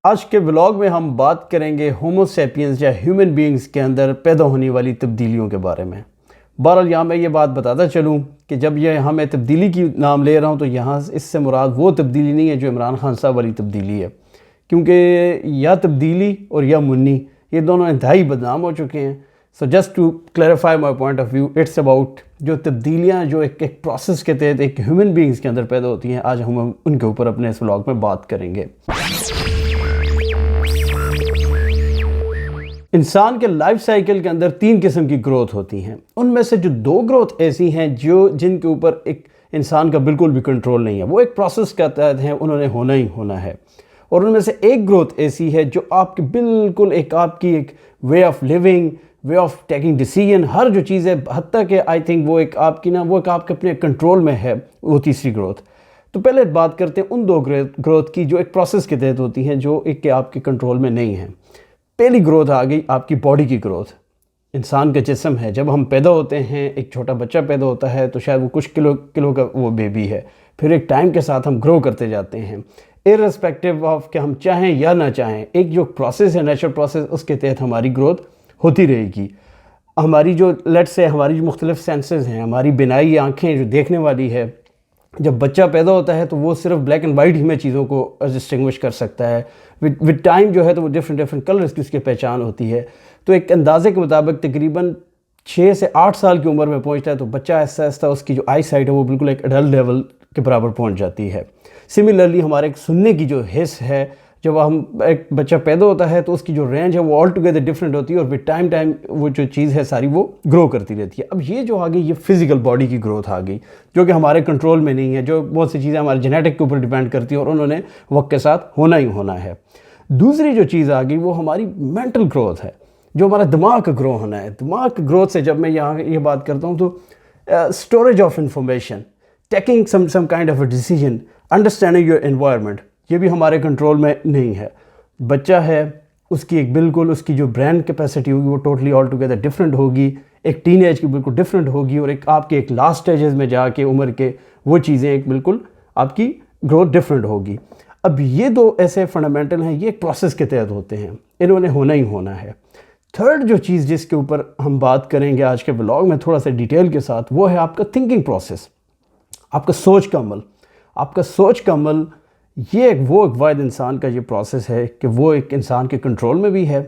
آج کے ولاگ میں ہم بات کریں گے ہومو سیپینز یا ہیومن بینگز کے اندر پیدا ہونے والی تبدیلیوں کے بارے میں۔ بہرحال یہاں میں یہ بات بتاتا چلوں کہ جب یہاں میں تبدیلی کی نام لے رہا ہوں تو یہاں اس سے مراد وہ تبدیلی نہیں ہے جو عمران خان صاحب والی تبدیلی ہے، کیونکہ یا تبدیلی اور یا منی یہ دونوں انتہائی بدنام ہو چکے ہیں۔ So just to clarify my point of view, it's about جو تبدیلیاں جو ایک پروسیس کے تحت ایک ہیومن بینگز کے اندر پیدا ہوتی ہیں، آج ہم ان کے اوپر اپنے اس ولاگ میں بات کریں گے۔ انسان کے لائف سائیکل کے اندر 3 قسم کی گروتھ ہوتی ہیں، ان میں سے جو 2 گروتھ ایسی ہیں جن کے اوپر ایک انسان کا بالکل بھی کنٹرول نہیں ہے، وہ ایک پروسیس کا تحت ہیں، انہوں نے ہونا ہی ہونا ہے۔ اور ان میں سے ایک گروتھ ایسی ہے جو آپ کی بالکل آپ کی ایک way of living, way of taking decision, ہر جو چیز ہے، حتیٰ کہ آئی تھنک وہ ایک آپ کی وہ ایک آپ کے اپنے کنٹرول میں ہے، وہ تیسری گروتھ۔ تو پہلے بات کرتے ہیں ان 2 گروتھ کی جو ایک پروسیس کے تحت ہوتی ہیں، جو ایک کہ آپ کے کنٹرول میں نہیں ہیں۔ پہلی گروتھ آ گئی آپ کی باڈی کی گروتھ۔ انسان کا جسم ہے، جب ہم پیدا ہوتے ہیں، ایک چھوٹا بچہ پیدا ہوتا ہے تو شاید وہ کچھ کلو کا وہ بیبی ہے، پھر ایک ٹائم کے ساتھ ہم گرو کرتے جاتے ہیں، ارسپیکٹیو آف کہ ہم چاہیں یا نہ چاہیں، ایک جو پروسیس ہے، نیچرل پروسیس، اس کے تحت ہماری گروتھ ہوتی رہے گی۔ ہماری جو ہماری جو مختلف سینسز ہیں، ہماری بینائی آنکھیں جو دیکھنے والی ہے، جب بچہ پیدا ہوتا ہے تو وہ صرف بلیک اینڈ وائٹ ہی میں چیزوں کو ڈسٹنگوش کر سکتا ہے، وتھ ٹائم جو ہے تو وہ ڈفرینٹ کلرز کی اس کی پہچان ہوتی ہے۔ تو ایک اندازے کے مطابق تقریباً 6 سے 8 سال کی عمر میں پہنچتا ہے تو بچہ آہستہ آہستہ اس کی جو آئی سائٹ ہے وہ بالکل ایک ایڈلٹ لیول کے برابر پہنچ جاتی ہے۔ سملرلی ہمارے ایک سننے کی جو حس ہے، جب ایک بچہ پیدا ہوتا ہے تو اس کی جو رینج ہے وہ آل ٹوگیدر ڈفرینٹ ہوتی ہے، اور وتھ ٹائم وہ جو چیز ہے ساری وہ گرو کرتی رہتی ہے۔ اب یہ جو آ گئی، یہ فزیکل باڈی کی گروتھ آ گئی، جو کہ ہمارے کنٹرول میں نہیں ہے، جو بہت سی چیزیں ہمارے جینیٹک کے اوپر ڈیپینڈ کرتی ہیں اور انہوں نے وقت کے ساتھ ہونا ہی ہونا ہے۔ دوسری جو چیز آ گئی وہ ہماری مینٹل گروتھ ہے، جو ہمارا دماغ کا گرو ہونا ہے۔ دماغ کی گروتھ سے جب میں یہاں یہ بات کرتا ہوں تو storage of information, taking some kind of a decision, understanding your environment, یہ بھی ہمارے کنٹرول میں نہیں ہے۔ بچہ ہے، اس کی اس کی جو برین کیپیسٹی ہوگی وہ ٹوٹلی آل ٹوگیدر ڈفرینٹ ہوگی، ایک ٹین ایج کی بالکل ڈفرینٹ ہوگی، اور آپ کے ایک لاسٹ اسٹیجز میں جا کے عمر کے وہ چیزیں ایک بالکل آپ کی گروتھ ڈفرینٹ ہوگی۔ اب یہ 2 ایسے فنڈامنٹل ہیں، یہ ایک پروسیس کے تحت ہوتے ہیں، انہوں نے ہونا ہی ہونا ہے۔ تھرڈ جو چیز جس کے اوپر ہم بات کریں گے آج کے ولاگ میں تھوڑا سا ڈیٹیل کے ساتھ، وہ ہے آپ کا تھنکنگ پروسیس، آپ کا سوچ کا عمل۔ آپ کا سوچ کا عمل یہ ایک واحد انسان کا یہ پروسیس ہے کہ وہ ایک انسان کے کنٹرول میں بھی ہے،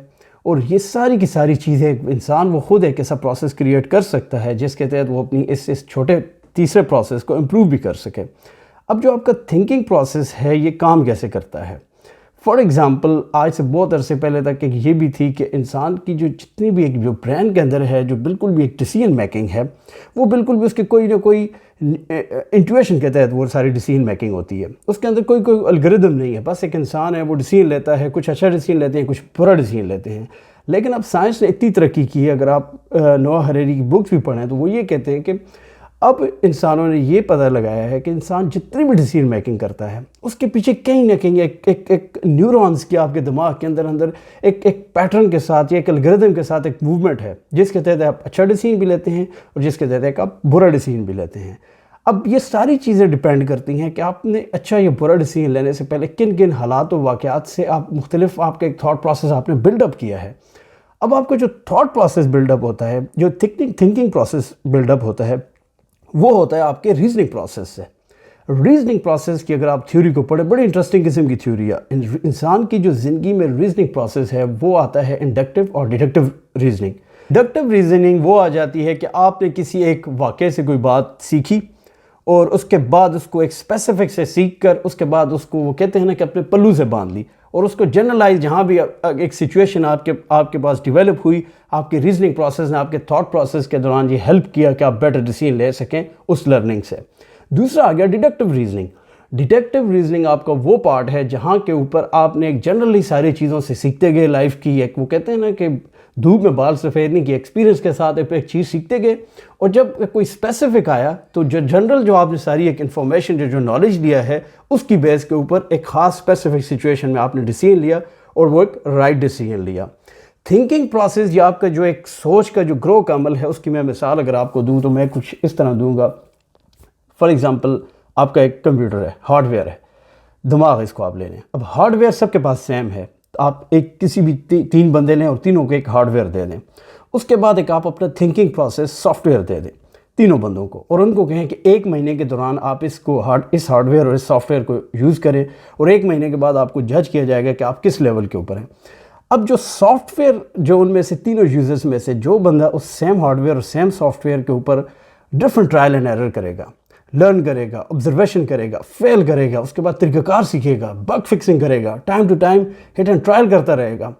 اور یہ ساری کی ساری چیزیں انسان وہ خود ایک ایسا پروسیس کریٹ کر سکتا ہے جس کے تحت وہ اپنی اس چھوٹے تیسرے پروسیس کو امپروو بھی کر سکے۔ اب جو آپ کا تھنکنگ پروسیس ہے یہ کام کیسے کرتا ہے؟ فار ایگزامپل، آج سے بہت عرصے پہلے تک ایک یہ بھی تھی کہ انسان کی جو جتنی بھی ایک جو برین کے اندر ہے، جو بالکل بھی ایک ڈیسیژن میکنگ ہے، وہ بالکل بھی اس کے کوئی نہ کوئی انٹویشن کے تحت وہ ساری ڈیسیژن میکنگ ہوتی ہے۔ اس کے اندر کوئی الگوریدم نہیں ہے، بس ایک انسان ہے، وہ ڈیسیژن لیتا ہے، کچھ اچھا ڈیسیژن لیتے ہیں، کچھ برا ڈیسیژن لیتے ہیں۔ لیکن اب سائنس نے اتنی ترقی کی ہے، اگر آپ نوآ ہریری کی بکس بھی پڑھیں تو وہ یہ کہتے ہیں کہ اب انسانوں نے یہ پتہ لگایا ہے کہ انسان جتنی بھی ڈیسیژن میکنگ کرتا ہے اس کے پیچھے کہیں نہ کہیں ایک نیورونز کی آپ کے دماغ کے اندر ایک پیٹرن کے ساتھ یا ایک الگوریدم کے ساتھ ایک موومنٹ ہے، جس کے تحت آپ اچھا ڈیسیژن بھی لیتے ہیں اور جس کے تحت آپ برا ڈیسیژن بھی لیتے ہیں۔ اب یہ ساری چیزیں ڈیپینڈ کرتی ہیں کہ آپ نے اچھا یا برا ڈیسیژن لینے سے پہلے کن حالات و واقعات سے آپ مختلف آپ کا ایک تھاٹ پروسیس آپ نے بلڈ اپ کیا ہے۔ اب آپ کا جو تھاٹ پروسیس بلڈ اپ ہوتا ہے، جو تھنکنگ پروسیس بلڈ اپ ہوتا ہے، وہ ہوتا ہے آپ کے ریزننگ پروسیس سے۔ ریزننگ پروسیس کی اگر آپ تھیوری کو پڑھیں، بڑی انٹرسٹنگ قسم کی تھیوری ہے۔ انسان کی جو زندگی میں ریزننگ پروسیس ہے وہ آتا ہے انڈکٹیو اور ڈیڈکٹیو ریزننگ۔ انڈکٹیو ریزننگ وہ آ جاتی ہے کہ آپ نے کسی ایک واقعے سے کوئی بات سیکھی، اور اس کے بعد اس کو ایک اسپیسیفک سے سیکھ کر اس کے بعد اس کو وہ کہتے ہیں نا کہ اپنے پلو سے باندھ لی، اور اس کو جنرلائز جہاں بھی ایک سچویشن آپ کے پاس ڈیولپ ہوئی، آپ کی ریزننگ پروسیس نے آپ کے تھاٹ پروسیس کے دوران یہ ہیلپ کیا کہ آپ بیٹر ڈیسیژن لے سکیں اس لرننگ سے۔ دوسرا آ گیا ڈیڈکٹیو ریزننگ۔ ڈیڈکٹیو ریزننگ آپ کا وہ پارٹ ہے جہاں کے اوپر آپ نے ایک جنرلی ساری چیزوں سے سیکھتے گئے، لائف کی ایک وہ کہتے ہیں نا کہ دھوپ میں بال سفید نہیں، کی ایکسپیرینس کے ساتھ ایک چیز سیکھتے گئے، اور جب کوئی اسپیسیفک آیا تو جو جنرل جو آپ نے ساری ایک انفارمیشن جو نالج لیا ہے اس کی بیس کے اوپر ایک خاص اسپیسیفک سچویشن میں آپ نے ڈیسیژن لیا اور وہ ایک رائٹ ڈیسیژن لیا۔ تھنکنگ پروسیس یا آپ کا جو ایک سوچ کا جو گرو کا عمل ہے، اس کی میں مثال اگر آپ کو دوں تو میں کچھ اس طرح دوں گا۔ فار ایگزامپل، آپ کا ایک کمپیوٹر ہے، ہارڈ ویئر ہے۔ دماغ اس کو آپ لے لیں. اب ہارڈ ویئر سب کے پاس سیم ہے. آپ ایک کسی بھی تین بندے لیں اور تینوں کو ایک ہارڈ ویئر دے دیں. اس کے بعد ایک آپ اپنا thinking process soft where they دیں تینوں بندوں کو, اور ان کو کہیں کہ 1 مہینے کے دوران آپ اس ہارڈ ویئر اور اس سافٹ ویئر کو یوز کریں, اور 1 مہینے کے بعد آپ کو جج کیا جائے گا کہ آپ کس لیول کے اوپر ہیں. اب جو سافٹ ویئر جو ان میں سے تینوں یوزرز میں سے جو بندہ اس سیم ہارڈ ویئر اور سیم سافٹ ویئر کے اوپر ڈفرنٹ ٹرائل اینڈ ایرر کرے گا, لرن کرے گا, آبزرویشن کرے گا, فیل کرے گا, اس کے بعد طریقہ کار سیکھے گا, بگ فکسنگ کرے گا, time to time hit and trial کرتا رہے گا,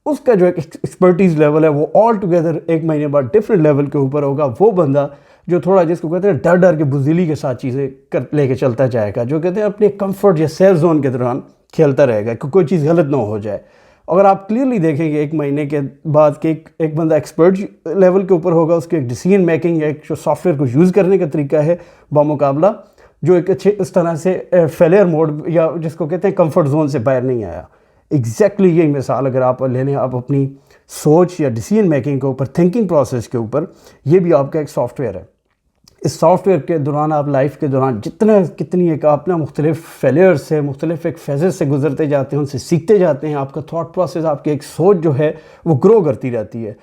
اس کا جو ایک ایکسپرٹیز لیول ہے وہ آل ٹوگیدر 1 مہینے بعد ڈفرنٹ لیول کے اوپر ہوگا. وہ بندہ جو تھوڑا جس کو کہتے ہیں ڈر کے بزدلی کے ساتھ چیزیں لے کے چلتا جائے گا, جو کہتے ہیں اپنے کمفرٹ یا سیف زون کے دوران کھیلتا رہے گا کہ کوئی چیز غلط نہ ہو جائے. اگر آپ کلیئرلی دیکھیں گے 1 مہینے کے بعد کہ ایک بندہ ایکسپرٹ لیول کے اوپر ہوگا, اس کے ایک ڈیسیژن میکنگ یا ایک جو سافٹ ویئر کو یوز کرنے کا طریقہ ہے بامقابلہ جو ایک اچھے اس طرح سے فیلئر موڈ یا جس کو کہتے ہیں کمفرٹ زون سے باہر نہیں آیا. ایگزیکٹلی یہی مثال اگر آپ لے لیں آپ اپنی سوچ یا ڈیسیژن میکنگ کے اوپر, تھنکنگ پروسیس کے اوپر, یہ بھی آپ کا ایک سافٹ ویئر ہے. اس سافٹ ویئر کے دوران آپ لائف کے دوران کتنی ایک آپ نا مختلف فیلیئر سے, مختلف ایک فیزز سے گزرتے جاتے ہیں, ان سے سیکھتے جاتے ہیں. آپ کا تھاٹ پروسیس, آپ کی ایک سوچ جو ہے وہ گرو کرتی رہتی ہے.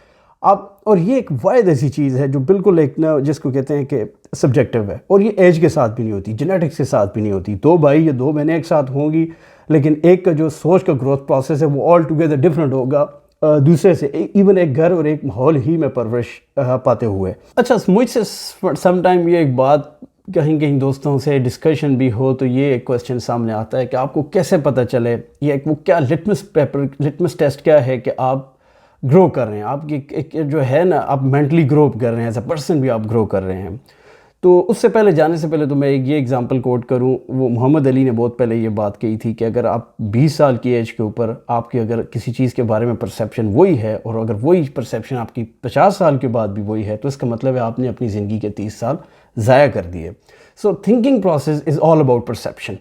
اور یہ ایک واحد ایسی چیز ہے جو بالکل ایک نا جس کو کہتے ہیں کہ سبجیکٹیو ہے, اور یہ ایج کے ساتھ بھی نہیں ہوتی, جینیٹکس کے ساتھ بھی نہیں ہوتی. 2 بھائی یا 2 بہنیں ایک ساتھ ہوں گی, لیکن ایک کا جو سوچ کا گروتھ پروسیس ہے وہ آل ٹوگیدر ڈفرینٹ ہوگا دوسرے سے, ایون ایک گھر اور ایک ماحول ہی میں پرورش پاتے ہوئے. اچھا, مجھ سے سم ٹائم یہ ایک بات کہیں دوستوں سے ڈسکشن بھی ہو تو یہ ایک کویسچن سامنے آتا ہے کہ آپ کو کیسے پتہ چلے, یہ وہ کیا لٹمس ٹیسٹ کیا ہے کہ آپ گرو کر رہے ہیں, آپ کی ایک جو ہے نا آپ مینٹلی گرو کر رہے ہیں, ایز اے پرسن بھی آپ گرو کر رہے ہیں. تو اس سے پہلے جانے سے پہلے تو میں یہ ایگزامپل کوٹ کروں, وہ محمد علی نے بہت پہلے یہ بات کہی تھی کہ اگر آپ 20 سال کی ایج کے اوپر آپ کی اگر کسی چیز کے بارے میں پرسیپشن وہی ہے, اور اگر وہی پرسیپشن آپ کی 50 سال کے بعد بھی وہی ہے, تو اس کا مطلب ہے آپ نے اپنی زندگی کے 30 سال ضائع کر دیے. So thinking process is all about perception.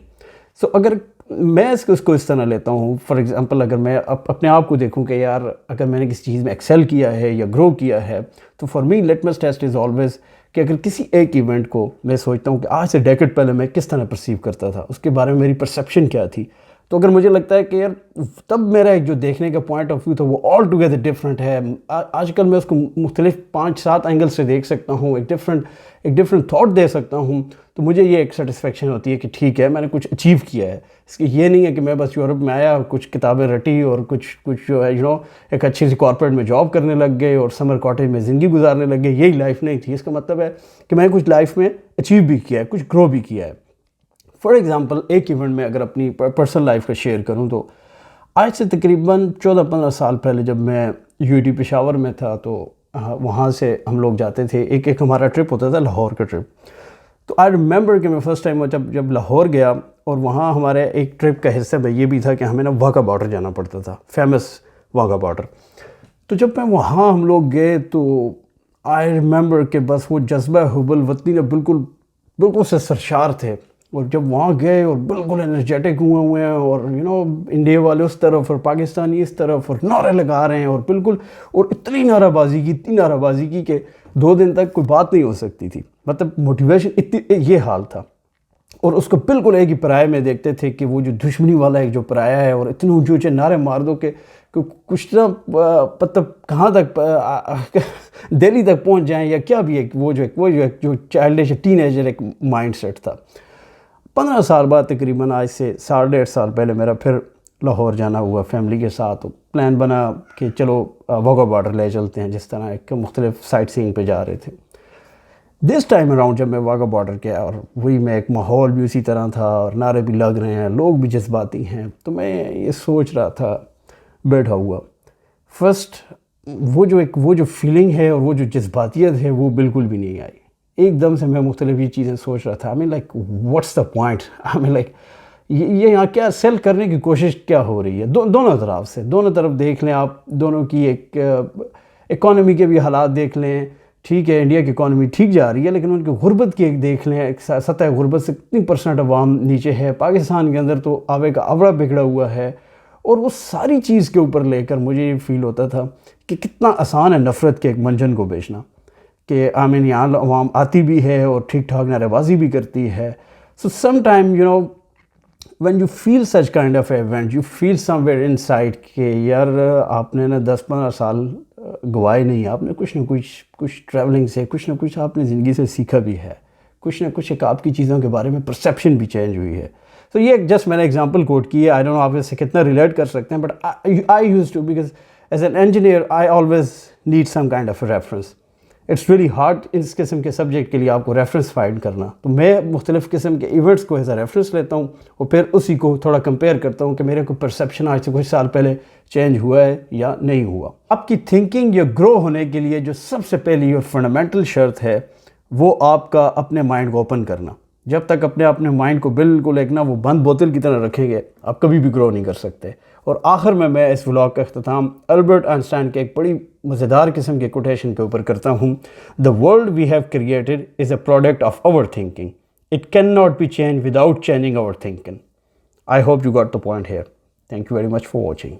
So اگر میں اس کو اس طرح لیتا ہوں, فار ایگزامپل اگر میں اپنے آپ کو دیکھوں کہ یار اگر میں نے کسی چیز میں ایکسل کیا ہے یا گرو کیا ہے, تو for me litmus test is always کہ اگر کسی ایک ایونٹ کو میں سوچتا ہوں کہ آج سے ڈیکیڈ پہلے میں کس طرح پرسیو کرتا تھا, اس کے بارے میں میری پرسیپشن کیا تھی, تو اگر مجھے لگتا ہے کہ یار تب میرا ایک جو دیکھنے کا پوائنٹ آف ویو تھا وہ آل ٹوگیدر ڈفرینٹ ہے, آج کل میں اس کو مختلف 5-7 اینگل سے دیکھ سکتا ہوں, ایک ڈفرینٹ تھاٹ دے سکتا ہوں, تو مجھے یہ ایک سیٹسفیکشن ہوتی ہے کہ ٹھیک ہے میں نے کچھ اچیو کیا ہے. اس کی یہ نہیں ہے کہ میں بس یورپ میں آیا اور کچھ کتابیں رٹی اور کچھ جو ہے ایک اچھی سی کارپوریٹ میں جاب کرنے لگ گئے اور سمر کاٹیج میں زندگی گزارنے لگ گئے. یہی لائف نہیں تھی. اس کا مطلب ہے کہ میں کچھ لائف میں اچیو بھی کیا ہے, کچھ گرو بھی کیا ہے. فار ایگزامپل ایک ایونٹ میں اگر اپنی پرسنل لائف کا شیئر کروں تو آج سے تقریباً 14-15 سال پہلے جب میں UT پشاور میں تھا, تو وہاں سے ہم لوگ جاتے تھے, ایک ہمارا ٹرپ ہوتا تھا لاہور کا ٹرپ. تو آئی ریممبر کہ میں فرسٹ ٹائم جب لاہور گیا, اور وہاں ہمارے ایک ٹرپ کا حصہ میں یہ بھی تھا کہ ہمیں نا واہگہ بارڈر جانا پڑتا تھا, فیمس واہگہ بارڈر. تو جب میں وہاں ہم لوگ گئے تو آئی ریممبر کہ بس وہ جذبہ حب الوطنی نے بالکل سے سرشار تھے. اور جب وہاں گئے اور بالکل انرجیٹک ہوئے ہیں, اور انڈیا والے اس طرف اور پاکستانی اس طرف, اور نعرے لگا رہے ہیں, اور بالکل اور اتنی نعرہ بازی کی کہ 2 دن تک کوئی بات نہیں ہو سکتی تھی. مطلب موٹیویشن یہ حال تھا. اور اس کو بالکل ایک ہی پرائے میں دیکھتے تھے کہ وہ جو دشمنی والا ایک جو پرایا ہے, اور اتنے اونچے نعرے مار دو کہ کچھ نہ مطلب کہاں تک دہلی تک پہنچ جائیں یا کیا بھی, ایک وہ جو چائلڈش ٹین ایجر ایک مائنڈ سیٹ تھا. 15 سال بعد تقریباً آج سے 8.5 سال پہلے میرا پھر لاہور جانا ہوا فیملی کے ساتھ. پلان بنا کہ چلو واہگہ بارڈر لے چلتے ہیں, جس طرح ایک مختلف سائٹ سینگ پہ جا رہے تھے. دس ٹائم اراؤنڈ جب میں واہگہ بارڈر گیا, اور وہی میں ایک ماحول بھی اسی طرح تھا, اور نعرے بھی لگ رہے ہیں, لوگ بھی جذباتی ہیں, تو میں یہ سوچ رہا تھا بیٹھا ہوا. فرسٹ وہ جو فیلنگ ہے اور وہ جو جذباتیت ہے وہ بالکل بھی نہیں آئی. ایک دم سے میں مختلف یہ چیزیں سوچ رہا تھا. Like what's the point, like یہ یہاں کیا سیل کرنے کی کوشش کیا ہو رہی ہے. دونوں طرف دیکھ لیں آپ, دونوں کی ایک اکانومی کے بھی حالات دیکھ لیں. ٹھیک ہے انڈیا کی اکانومی ٹھیک جا رہی ہے, لیکن ان کی غربت کی ایک دیکھ لیں, ایک سطح غربت سے کتنی % عوام نیچے ہے. پاکستان کے اندر تو آوے کا اوڑا بگڑا ہوا ہے. اور وہ ساری چیز کے اوپر لے کر مجھے یہ فیل ہوتا تھا کہ کتنا آسان ہے نفرت کے ایک منجن کو بیچنا, کہ یہاں عوام آتی بھی ہے اور ٹھیک ٹھاک نعرے بازی بھی کرتی ہے. So some time when you feel such kind of event, you feel somewhere inside کہ یار آپ نے نا 10-15 سال گوائے نہیں، آپ نے کچھ نہ کچھ ٹریولنگ سے کچھ نہ کچھ آپ نے زندگی سے سیکھا بھی ہے، کچھ نہ کچھ ایک آپ کی چیزوں کے بارے میں پرسیپشن بھی چینج ہوئی ہے. تو یہ جسٹ میں نے ایگزامپل کوٹ کی ہے. آئی ڈونٹ نو آپ اس سے کتنا ریلیٹ کر سکتے ہیں، but I use to, because as an engineer I always need some kind of reference. It's really hard اس قسم کے سبجیکٹ کے لیے آپ کو ریفرنس فائنڈ کرنا. تو میں مختلف قسم کے ایونٹس کو ایز اے ریفرنس لیتا ہوں اور پھر اسی کو تھوڑا کمپیئر کرتا ہوں کہ میرے کو پرسیپشن آج سے کچھ سال پہلے چینج ہوا ہے یا نہیں ہوا. آپ کی تھنکنگ یا گرو ہونے کے لیے جو سب سے پہلی اور فنڈامنٹل شرط ہے وہ آپ کا اپنے مائنڈ کو اوپن کرنا. جب تک اپنے مائنڈ کو بالکل ایک نا وہ بند بوتل کی طرح رکھیں گے آپ کبھی بھی گرو نہیں کر سکتے. اور آخر میں اس ولاگ کا اختتام البرٹ آئنسٹائن کے ایک بڑی مزیدار قسم کے کوٹیشن کے اوپر کرتا ہوں. The world we have created is a product of our thinking. It cannot be changed without changing our thinking. I hope you got the point here. Thank you very much for watching.